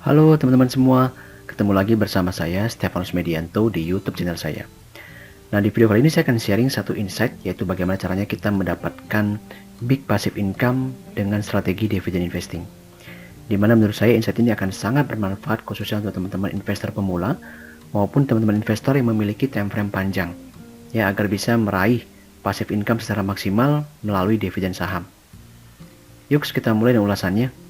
Halo teman-teman semua, ketemu lagi bersama saya Stefanus Medianto di YouTube channel saya. Nah, di video kali ini saya akan sharing satu insight, yaitu bagaimana caranya kita mendapatkan big passive income dengan strategi dividend investing. Di mana menurut saya insight ini akan sangat bermanfaat khususnya untuk teman-teman investor pemula maupun teman-teman investor yang memiliki time frame panjang, ya, agar bisa meraih passive income secara maksimal melalui dividen saham. Yuk kita mulai dengan ulasannya.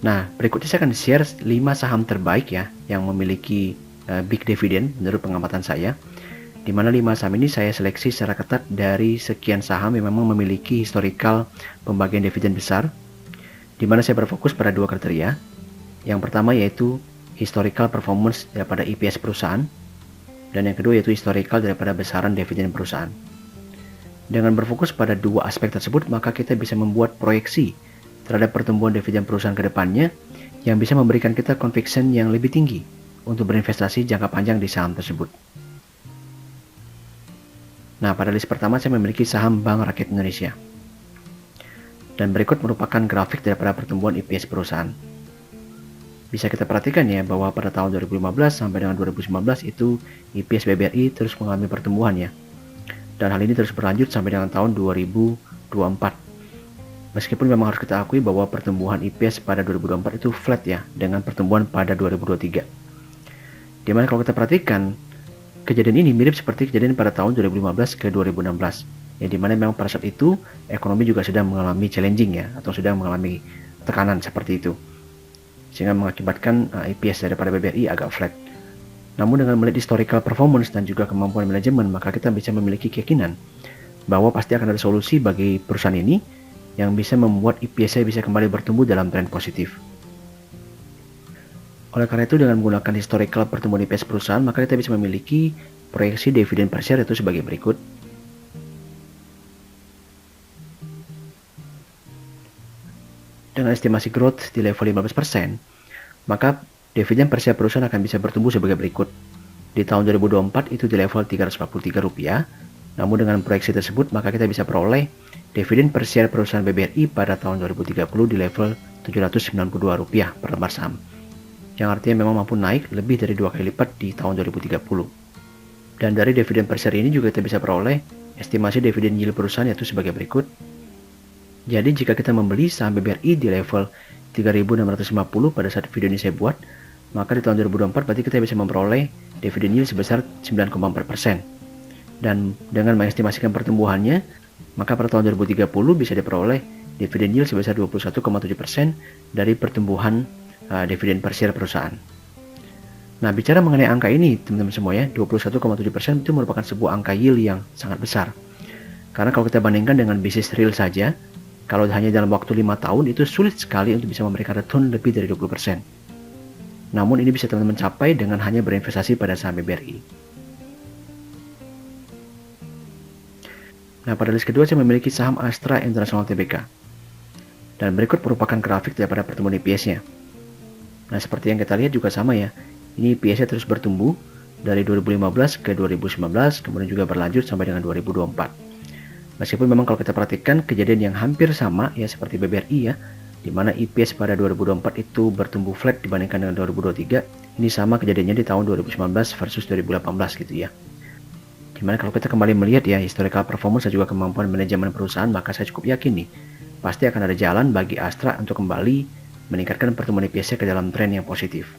Nah, berikutnya saya akan share 5 saham terbaik ya yang memiliki big dividend menurut pengamatan saya. Di mana 5 saham ini saya seleksi secara ketat dari sekian saham yang memang memiliki historical pembagian dividen besar. Di mana saya berfokus pada dua kriteria. Yang pertama yaitu historical performance daripada EPS perusahaan, dan yang kedua yaitu historical daripada besaran dividen perusahaan. Dengan berfokus pada dua aspek tersebut, maka kita bisa membuat proyeksi terhadap pertumbuhan dividen perusahaan ke depannya yang bisa memberikan kita conviction yang lebih tinggi untuk berinvestasi jangka panjang di saham tersebut. Nah, pada list pertama saya memiliki saham Bank Rakyat Indonesia. Dan berikut merupakan grafik daripada pertumbuhan EPS perusahaan. Bisa kita perhatikan ya bahwa pada tahun 2015 sampai dengan 2019 itu EPS BBRI terus mengalami pertumbuhan ya. Dan hal ini terus berlanjut sampai dengan tahun 2024. Meskipun memang harus kita akui bahwa pertumbuhan EPS pada 2024 itu flat ya, dengan pertumbuhan pada 2023. Dimana kalau kita perhatikan, kejadian ini mirip seperti kejadian pada tahun 2015 ke 2016. Ya, dimana memang pada saat itu, ekonomi juga sedang mengalami challenging ya, atau sedang mengalami tekanan seperti itu. Sehingga mengakibatkan EPS daripada BBRI agak flat. Namun dengan melihat historical performance dan juga kemampuan manajemen, maka kita bisa memiliki keyakinan bahwa pasti akan ada solusi bagi perusahaan ini yang bisa membuat EPS bisa kembali bertumbuh dalam tren positif. Oleh karena itu, dengan menggunakan historical pertumbuhan EPS perusahaan, maka kita bisa memiliki proyeksi dividen per share itu sebagai berikut. Dengan estimasi growth di level 15%, maka dividen per share perusahaan akan bisa bertumbuh sebagai berikut. Di tahun 2024 itu di level Rp343, namun dengan proyeksi tersebut maka kita bisa peroleh dividen per share perusahaan BBRI pada tahun 2030 di level Rp792 per lembar saham, yang artinya memang mampu naik lebih dari 2 kali lipat di tahun 2030. Dan dari dividen per share ini juga kita bisa peroleh estimasi dividen yield perusahaan yaitu sebagai berikut. Jadi jika kita membeli saham BBRI di level 3.650 pada saat video ini saya buat, maka di tahun 2024 berarti kita bisa memperoleh dividen yield sebesar 9,4%. Dan dengan mengestimasikan pertumbuhannya, maka pada tahun 2030 bisa diperoleh dividen yield sebesar 21,7% dari pertumbuhan dividen per share perusahaan. Nah, bicara mengenai angka ini, teman-teman semua ya, 21,7% itu merupakan sebuah angka yield yang sangat besar. Karena kalau kita bandingkan dengan bisnis real saja, kalau hanya dalam waktu 5 tahun itu sulit sekali untuk bisa memberikan return lebih dari 20%. Namun ini bisa teman-teman capai dengan hanya berinvestasi pada saham BBRI. Nah, pada list kedua saya memiliki saham Astra International Tbk. Dan berikut merupakan grafik daripada pertumbuhan EPS-nya. Nah, seperti yang kita lihat juga sama ya. Ini EPS-nya terus bertumbuh dari 2015 ke 2019, kemudian juga berlanjut sampai dengan 2024. Meskipun memang kalau kita perhatikan kejadian yang hampir sama ya seperti BBRI ya, di mana EPS pada 2024 itu bertumbuh flat dibandingkan dengan 2023. Ini sama kejadiannya di tahun 2019 versus 2018 gitu ya. Dimana kalau kita kembali melihat ya historical performance dan juga kemampuan manajemen perusahaan, maka saya cukup yakin nih pasti akan ada jalan bagi Astra untuk kembali meningkatkan pertumbuhan EPS-nya ke dalam tren yang positif.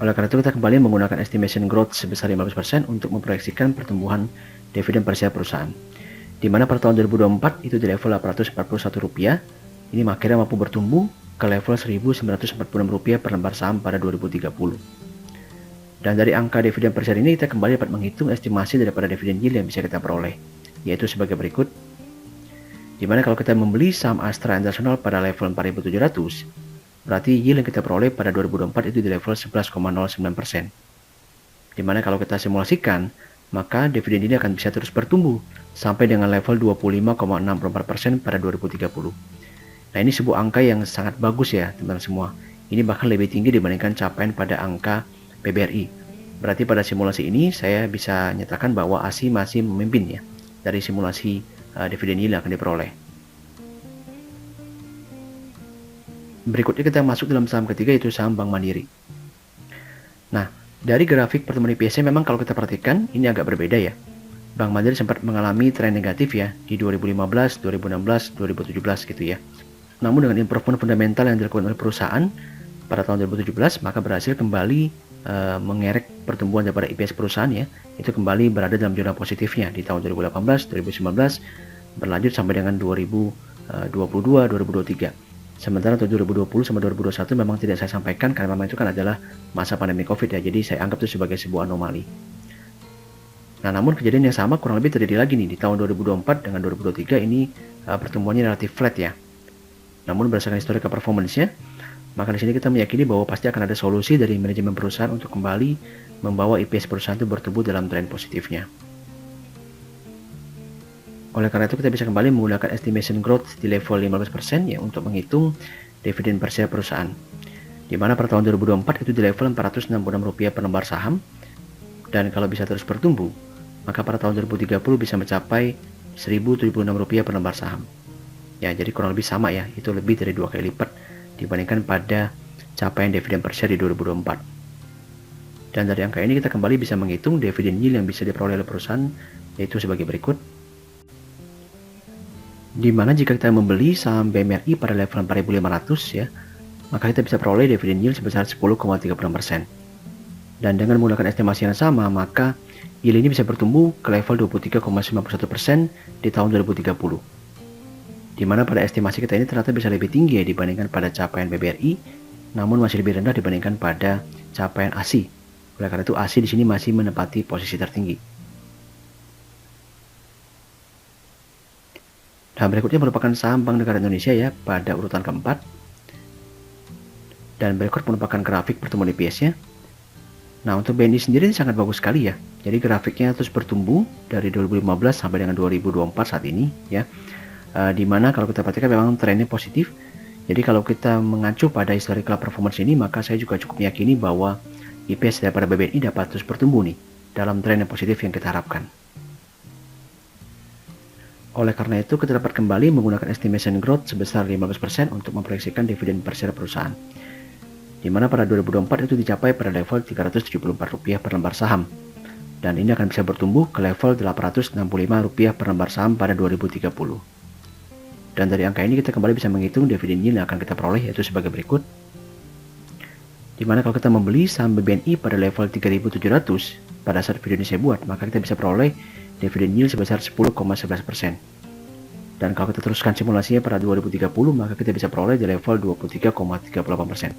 Oleh karena itu kita kembali menggunakan estimation growth sebesar 15% untuk memproyeksikan pertumbuhan dividen per share perusahaan. Di mana pada tahun 2024 itu di level Rp841, ini akhirnya mampu bertumbuh ke level Rp1.946 per lembar saham pada 2030. Dan dari angka dividen per share ini kita kembali dapat menghitung estimasi daripada dividen yield yang bisa kita peroleh, yaitu sebagai berikut. Dimana kalau kita membeli saham Astra International pada level 4.700, berarti yield yang kita peroleh pada 2024 itu di level 11,09%. Dimana kalau kita simulasikan, maka dividen ini akan bisa terus bertumbuh sampai dengan level 25,64% pada 2030. Nah, ini sebuah angka yang sangat bagus ya teman-teman semua. Ini bahkan lebih tinggi dibandingkan capaian pada angka BBRI. Berarti pada simulasi ini saya bisa nyatakan bahwa ASI masih memimpin ya dari simulasi dividen yield yang akan diperoleh. Berikutnya kita masuk dalam saham ketiga, yaitu saham Bank Mandiri. Nah, dari grafik pertumbuhan IPS-nya memang kalau kita perhatikan ini agak berbeda ya. Bank Mandiri sempat mengalami tren negatif ya di 2015, 2016, 2017 gitu ya. Namun dengan improvement fundamental yang dilakukan oleh perusahaan pada tahun 2017, maka berhasil kembali mengerek pertumbuhan daripada IPS perusahaan ya, itu kembali berada dalam zona positifnya di tahun 2018, 2019, berlanjut sampai dengan 2022, 2023. Sementara untuk 2020 sampai 2021 memang tidak saya sampaikan karena memang itu kan adalah masa pandemi COVID ya, jadi saya anggap itu sebagai sebuah anomali. Nah, namun kejadian yang sama kurang lebih terjadi lagi nih di tahun 2024 dengan 2023 ini pertumbuhannya relatif flat ya. Namun berdasarkan historical performance-nya, maka di sini kita meyakini bahwa pasti akan ada solusi dari manajemen perusahaan untuk kembali membawa IPS perusahaan itu bertumbuh dalam tren positifnya. Oleh karena itu kita bisa kembali menggunakan estimation growth di level 15% ya untuk menghitung dividen per share perusahaan. Di mana pada tahun 2024 itu di level Rp466 per lembar saham, dan kalau bisa terus bertumbuh, maka pada tahun 2030 bisa mencapai Rp1.076 per lembar saham. Ya, jadi kurang lebih sama ya, itu lebih dari 2 kali lipat dibandingkan pada capaian dividen per share di 2024. Dan dari angka ini kita kembali bisa menghitung dividen yield yang bisa diperoleh oleh perusahaan, yaitu sebagai berikut. Di mana jika kita membeli saham BMRI pada level 4.500 ya, maka kita bisa peroleh dividen yield sebesar 10,36%. Dan dengan menggunakan estimasi yang sama, maka yield ini bisa bertumbuh ke level 23,91% di tahun 2030. Di mana pada estimasi kita ini ternyata bisa lebih tinggi ya dibandingkan pada capaian BBRI, namun masih lebih rendah dibandingkan pada capaian ASI. Oleh karena itu ASI di sini masih menempati posisi tertinggi. Nah, berikutnya merupakan saham Bank Negara Indonesia ya pada urutan keempat. Dan berikut merupakan grafik pertumbuhan IPS-nya. Nah, untuk BNI sendiri ini sangat bagus sekali ya. Jadi grafiknya terus bertumbuh dari 2015 sampai dengan 2024 saat ini ya. Dimana kalau kita perhatikan memang trennya positif. Jadi kalau kita mengacu pada historical performance ini, maka saya juga cukup meyakini bahwa IPS daripada BBNI dapat terus bertumbuh nih dalam tren yang positif yang kita harapkan. Oleh karena itu kita dapat kembali menggunakan estimation growth sebesar 15% untuk memproyeksikan dividen per share perusahaan, di mana pada 2024 itu dicapai pada level Rp374 per lembar saham, dan ini akan bisa bertumbuh ke level Rp865 per lembar saham pada 2030. Dan dari angka ini kita kembali bisa menghitung dividen yield yang akan kita peroleh, yaitu sebagai berikut. Dimana kalau kita membeli saham BBNI pada level 3.700 pada saat video ini saya buat, maka kita bisa peroleh dividen yield sebesar 10,11%. Dan kalau kita teruskan simulasinya pada 2030, maka kita bisa peroleh di level 23,38%.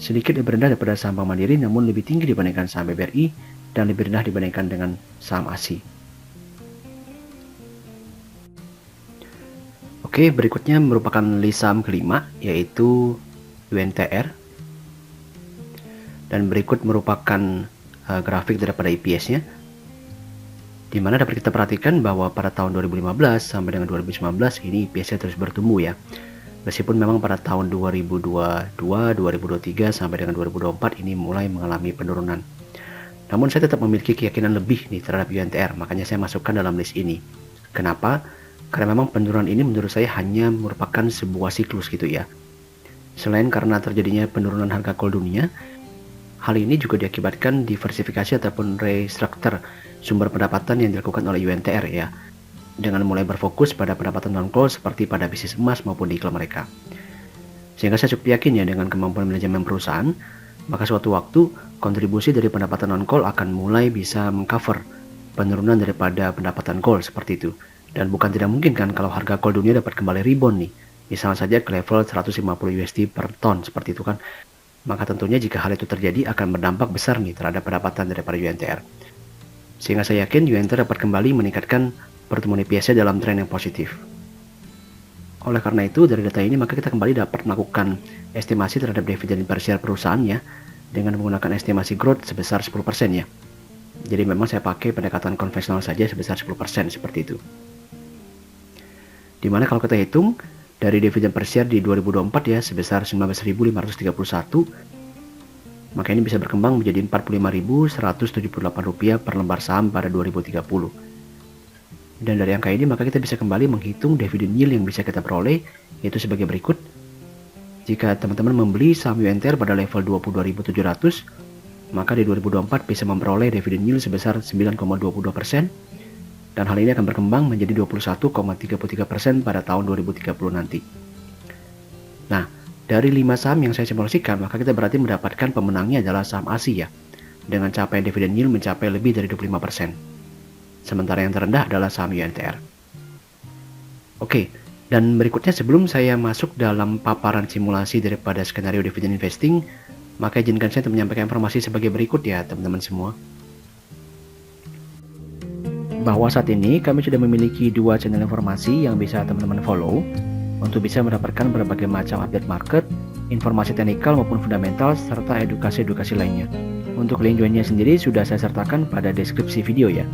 Sedikit lebih rendah daripada saham Bank Mandiri, namun lebih tinggi dibandingkan saham BBRI dan lebih rendah dibandingkan dengan saham ASI. Oke, berikutnya merupakan list saham kelima, yaitu UNTR. Dan berikut merupakan grafik daripada IPS-nya, di mana dapat kita perhatikan bahwa pada tahun 2015 sampai dengan 2019 ini IPS-nya terus bertumbuh ya. Meskipun memang pada tahun 2022, 2023 sampai dengan 2024 ini mulai mengalami penurunan. Namun saya tetap memiliki keyakinan lebih nih terhadap UNTR, makanya saya masukkan dalam list ini. Kenapa? Karena memang penurunan ini menurut saya hanya merupakan sebuah siklus gitu ya. Selain karena terjadinya penurunan harga coal dunia, hal ini juga diakibatkan diversifikasi ataupun restructure sumber pendapatan yang dilakukan oleh UNTR ya, dengan mulai berfokus pada pendapatan non-coal seperti pada bisnis emas maupun nikel mereka. Sehingga saya cukup yakin ya dengan kemampuan manajemen perusahaan, maka suatu waktu kontribusi dari pendapatan non-coal akan mulai bisa mengcover penurunan daripada pendapatan coal seperti itu. Dan bukan tidak mungkin kan kalau harga coal dunia dapat kembali rebound nih, misalnya saja ke level 150 USD per ton seperti itu kan. Maka tentunya jika hal itu terjadi akan berdampak besar nih terhadap pendapatan daripada UNTR. Sehingga saya yakin UNTR dapat kembali meningkatkan pertumbuhan IPS-nya dalam tren yang positif. Oleh karena itu dari data ini maka kita kembali dapat melakukan estimasi terhadap dividen per share perusahaannya dengan menggunakan estimasi growth sebesar 10% ya. Jadi memang saya pakai pendekatan konvensional saja sebesar 10% seperti itu. Dimana kalau kita hitung dari dividen per share di 2024 ya sebesar 19.531, maka ini bisa berkembang menjadi Rp45.178 per lembar saham pada 2030. Dan dari angka ini maka kita bisa kembali menghitung dividen yield yang bisa kita peroleh, yaitu sebagai berikut. Jika teman-teman membeli saham UNTR pada level 22.700, maka di 2024 bisa memperoleh dividen yield sebesar 9,22%, dan hal ini akan berkembang menjadi 21,33% pada tahun 2030 nanti. Nah, dari 5 saham yang saya simulasikan, maka kita berarti mendapatkan pemenangnya adalah saham ASI ya, dengan capaian dividen yield mencapai lebih dari 25%. Sementara yang terendah adalah saham UNTR. Oke, dan berikutnya sebelum saya masuk dalam paparan simulasi daripada skenario dividen investing, maka izinkan saya untuk menyampaikan informasi sebagai berikut ya teman-teman semua. Bahwa saat ini kami sudah memiliki 2 channel informasi yang bisa teman-teman follow untuk bisa mendapatkan berbagai macam update market, informasi teknikal maupun fundamental, serta edukasi-edukasi lainnya. Untuk link joinnya sendiri sudah saya sertakan pada deskripsi video ya.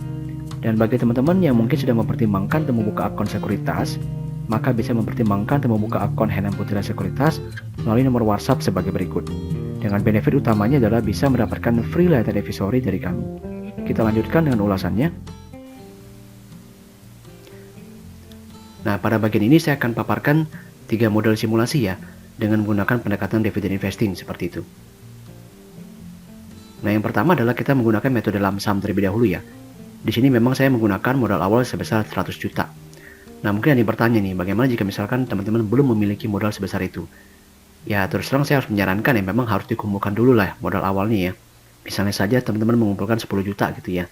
Dan bagi teman-teman yang mungkin sudah mempertimbangkan untuk membuka akun sekuritas, maka bisa mempertimbangkan untuk membuka akun Henan Putra Sekuritas melalui nomor WhatsApp sebagai berikut. Dengan benefit utamanya adalah bisa mendapatkan free layar televisori dari kami. Kita lanjutkan dengan ulasannya. Nah, pada bagian ini saya akan paparkan 3 model simulasi ya, dengan menggunakan pendekatan dividen investing seperti itu. Nah, yang pertama adalah kita menggunakan metode lump sum terlebih dahulu ya. Di sini memang saya menggunakan modal awal sebesar 100 juta. Nah, mungkin ada yang bertanya nih, bagaimana jika misalkan teman-teman belum memiliki modal sebesar itu? Ya, terus terang saya harus menyarankan ya, memang harus dikumpulkan dulu lah modal awalnya ya. Misalnya saja teman-teman mengumpulkan 10 juta gitu ya.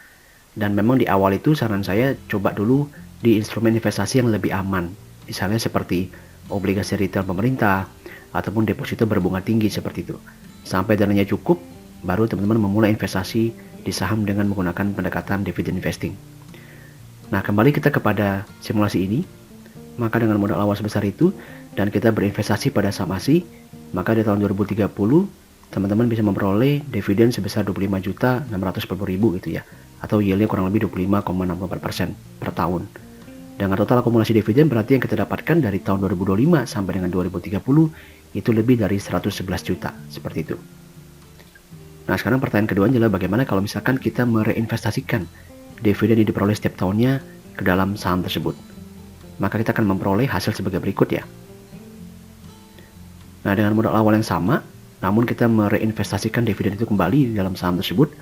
Dan memang di awal itu saran saya coba dulu di instrumen investasi yang lebih aman. Misalnya seperti obligasi retail pemerintah, ataupun deposito berbunga tinggi seperti itu. Sampai dananya cukup, baru teman-teman memulai investasi di saham dengan menggunakan pendekatan dividen investing. Nah, kembali kita kepada simulasi ini. Maka dengan modal awal sebesar itu, dan kita berinvestasi pada saham ASI, maka di tahun 2030 teman-teman bisa memperoleh dividen sebesar 25.640.000 gitu ya, atau yieldnya kurang lebih 25,64% per tahun. Dengan total akumulasi dividen berarti yang kita dapatkan dari tahun 2025 sampai dengan 2030 itu lebih dari 111 juta seperti itu. Nah, sekarang pertanyaan kedua adalah bagaimana kalau misalkan kita mereinvestasikan dividen yang diperoleh setiap tahunnya ke dalam saham tersebut. Maka kita akan memperoleh hasil sebagai berikut ya. Nah, dengan modal awal yang sama, namun kita mereinvestasikan dividen itu kembali di dalam saham tersebut,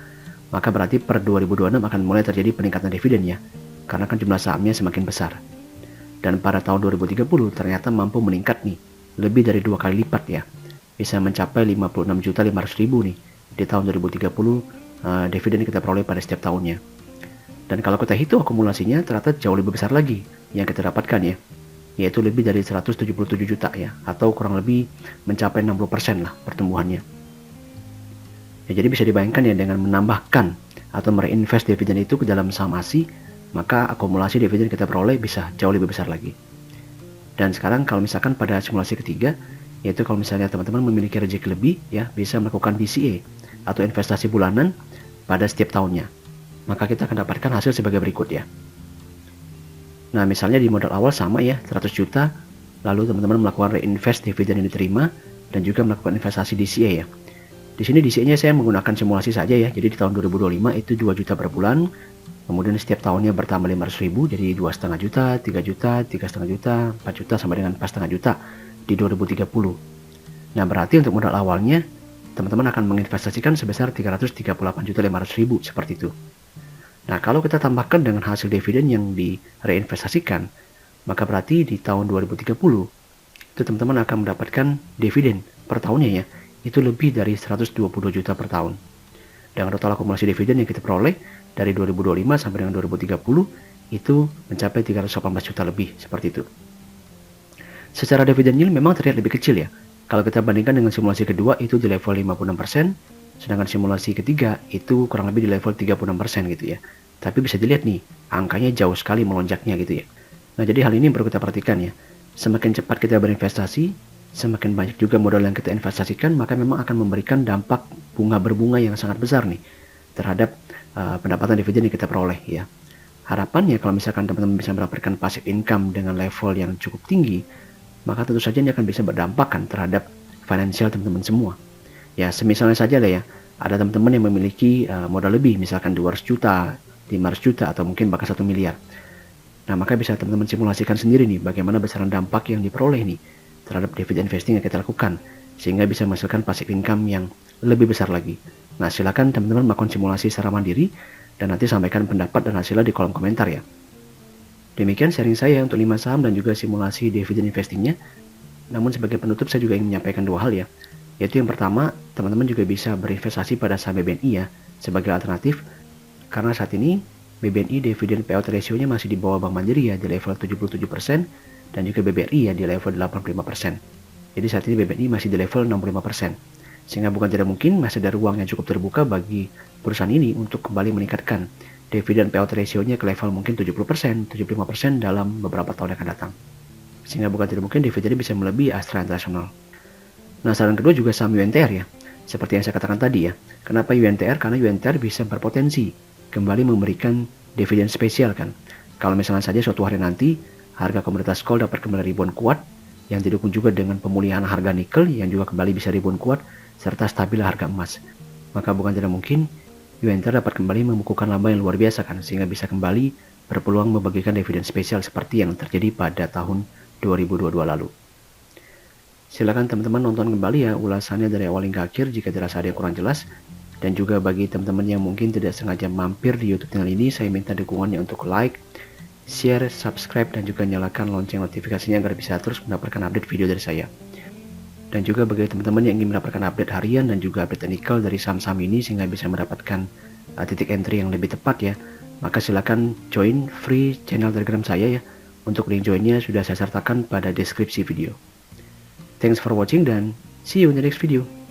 maka berarti per 2026 akan mulai terjadi peningkatan dividen ya, karena kan jumlah sahamnya semakin besar. Dan pada tahun 2030 ternyata mampu meningkat nih, lebih dari 2 kali lipat ya, bisa mencapai 56.500.000 nih di tahun 2030 dividen yang kita peroleh pada setiap tahunnya. Dan kalau kita hitung akumulasinya ternyata jauh lebih besar lagi yang kita dapatkan ya, yaitu lebih dari 177 juta ya, atau kurang lebih mencapai 60% lah pertumbuhannya. Ya, jadi bisa dibayangkan ya, dengan menambahkan atau mereinvest dividen itu ke dalam saham ASI, maka akumulasi dividen kita peroleh bisa jauh lebih besar lagi. Dan sekarang kalau misalkan pada simulasi ketiga, yaitu kalau misalnya teman-teman memiliki rezeki lebih ya, bisa melakukan DCA atau investasi bulanan pada setiap tahunnya, maka kita akan dapatkan hasil sebagai berikut ya. Nah, misalnya di modal awal sama ya, 100 juta, lalu teman-teman melakukan reinvest dividen yang diterima dan juga melakukan investasi DCA ya. Di sini DCA-nya saya menggunakan simulasi saja ya. Jadi di tahun 2025 itu 2 juta per bulan. Kemudian setiap tahunnya bertambah 500.000 jadi 2,5 juta, 3 juta, 3,5 juta, 4 juta sampai dengan 4,5 juta di 2030. Nah, berarti untuk modal awalnya teman-teman akan menginvestasikan sebesar 338.500.000 seperti itu. Nah, kalau kita tambahkan dengan hasil dividen yang direinvestasikan, maka berarti di tahun 2030 itu teman-teman akan mendapatkan dividen per tahunnya ya, itu lebih dari 122 juta per tahun. Dengan total akumulasi dividen yang kita peroleh dari 2025 sampai dengan 2030 itu mencapai 318 juta lebih seperti itu. Secara dividen yield memang terlihat lebih kecil ya. Kalau kita bandingkan dengan simulasi kedua itu di level 56%, sedangkan simulasi ketiga itu kurang lebih di level 36% gitu ya. Tapi bisa dilihat nih, angkanya jauh sekali melonjaknya gitu ya. Nah, jadi hal ini perlu kita perhatikan ya. Semakin cepat kita berinvestasi, semakin banyak juga modal yang kita investasikan, maka memang akan memberikan dampak berbunga yang sangat besar nih terhadap pendapatan dividen yang kita peroleh ya. Harapannya kalau misalkan teman-teman bisa mendapatkan passive income dengan level yang cukup tinggi, maka tentu saja ini akan bisa berdampak kan terhadap finansial teman-teman semua. Ya, semisalnya saja lah ya, ada teman-teman yang memiliki modal lebih, misalkan 200 juta, 500 juta, atau mungkin bahkan 1 miliar. Nah, maka bisa teman-teman simulasikan sendiri nih, bagaimana besaran dampak yang diperoleh nih terhadap dividen investing yang kita lakukan, sehingga bisa menghasilkan passive income yang lebih besar lagi. Nah, silakan teman-teman melakukan simulasi secara mandiri, dan nanti sampaikan pendapat dan hasilnya di kolom komentar ya. Demikian sharing saya untuk 5 saham dan juga simulasi dividen investingnya. Namun sebagai penutup saya juga ingin menyampaikan 2 hal ya. Yaitu yang pertama, teman-teman juga bisa berinvestasi pada saham BBNI ya, sebagai alternatif. Karena saat ini BBNI dividen payout ratio-nya masih di bawah Bank Mandiri ya, di level 77%, dan juga BBRI ya di level 85%. Jadi saat ini BBNI masih di level 65%. Sehingga bukan tidak mungkin masih ada ruang yang cukup terbuka bagi perusahaan ini untuk kembali meningkatkan dividen payout ratio-nya ke level mungkin 70%, 75% dalam beberapa tahun yang akan datang. Sehingga bukan tidak mungkin dividennya bisa melebihi Astra International. Nah, saran kedua juga saham UNTR ya. Seperti yang saya katakan tadi ya. Kenapa UNTR? Karena UNTR bisa berpotensi kembali memberikan dividen spesial kan. Kalau misalnya saja suatu hari nanti harga komoditas coal dapat kembali rebound kuat, yang didukung juga dengan pemulihan harga nikel yang juga kembali bisa rebound kuat, serta stabil harga emas. Maka bukan tidak mungkin UNTR dapat kembali membukukan laba yang luar biasa kan, sehingga bisa kembali berpeluang membagikan dividen spesial seperti yang terjadi pada tahun 2022 lalu. Silakan teman-teman nonton kembali ya ulasannya dari awal hingga akhir jika dirasa ada yang kurang jelas. Dan juga bagi teman-teman yang mungkin tidak sengaja mampir di YouTube channel ini, saya minta dukungannya untuk like, share, subscribe, dan juga nyalakan lonceng notifikasinya agar bisa terus mendapatkan update video dari saya. Dan juga bagi teman-teman yang ingin mendapatkan update harian dan juga update teknikal dari saham-saham ini sehingga bisa mendapatkan titik entry yang lebih tepat ya, maka silakan join free channel Telegram saya ya. Untuk link joinnya sudah saya sertakan pada deskripsi video. Thanks for watching dan see you in the next video.